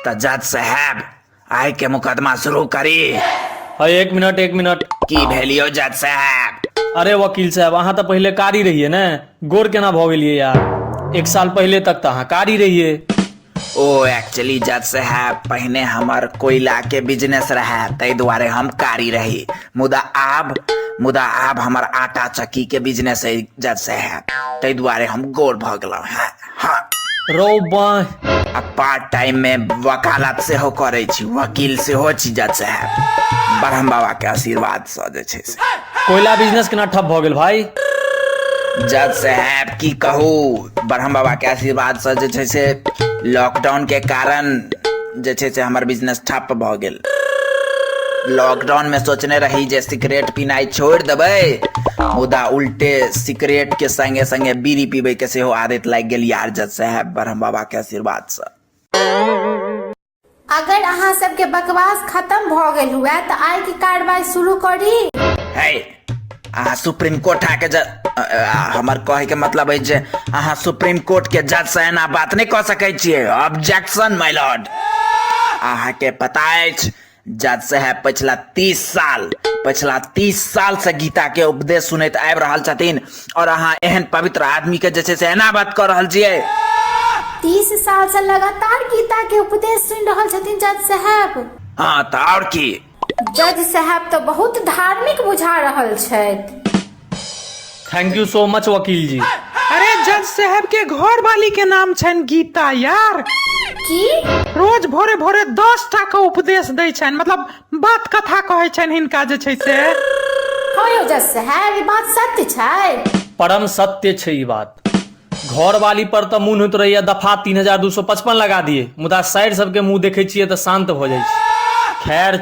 तो जज साहब आय के मुकदमा शुरू करी। एक मिनट की भेलियो जज साहब? अरे वकील साहब अहाँ तो पहले कारी रहिए ने, गोर केना भ गेलिए यार? 1 साल पहले तक तो अहाँ कारी रहिए। ओ एक्चुअली जज साहब पहले हमार कोयला के बिजनेस रहे तै द्वारे हम कारी रही, मुदा आब हमार आटा चक्की के बिजनेस है जज साहब, तै द्वारे हम गोर भ गेलहुं। हाँ रो बाय अब पार्ट टाइम में वकालत से हो करे छी, वकील से हो छी जज साहब, ब्रह्म बाबा के आशीर्वाद से जे छै से। कोयला बिजनेस केना ठप भ गेल भाई? जज साहब की कहू, ब्रह्म बाबा के आशीर्वाद से जे छै से लॉकडाउन के कारण जे छै से हमर बिजनेस ठप भ गेल। लॉकडाउन में सोचने रही जे सिगरेट पीनाई छोड़ देबै, मुदा उल्टे सिगरेट के संगे संगे बीड़ी पीबे के सेहो आदत लग गेल यार जज साहब, ब्रह्म बाबा के आशीर्वाद से। अगर अहाँ सबके बकवास खत्म भ गेल हुए तो आय की कार्रवाई शुरू करी। है अहाँ सुप्रीम कोर्ट आके हमर कहे के मतलब है जे अहाँ सुप्रीम कोर्ट के जज से एना बात नहीं कह सकै छियै। ऑब्जेक्शन माय लॉर्ड। अहाँ के पता अछि जज साहब पिछला 30 साल से गीता के उपदेश सुनैत आबि रहल छथिन और अहाँ एहन पवित्र आदमी के जे छै से एना बात कर रहल छियै। 30 साल से लगातार गीता के उपदेश सुन रहल छथिन जज साहब। हाँ तो और की? जज साहब तो बहुत धार्मिक बुझा रहल छथि। थैंक यू सो मच वकील जी। अरे जज साहब के घर वाली के नाम छन गीता यार। की रोज भोरे भोरे 10 टा के उपदेश दै छन, मतलब बात कथा कहै छन हिनका जे छै से। हाँ यौ जज साहब, ई बात सत्य छै? परम सत्य छै ई बात। घर वाली पर तो मुंह होत रहिए दफा 3255 लगा दिए, मुदा साइड सबके मुंह देखे छिए तो शांत हो जाए। खैर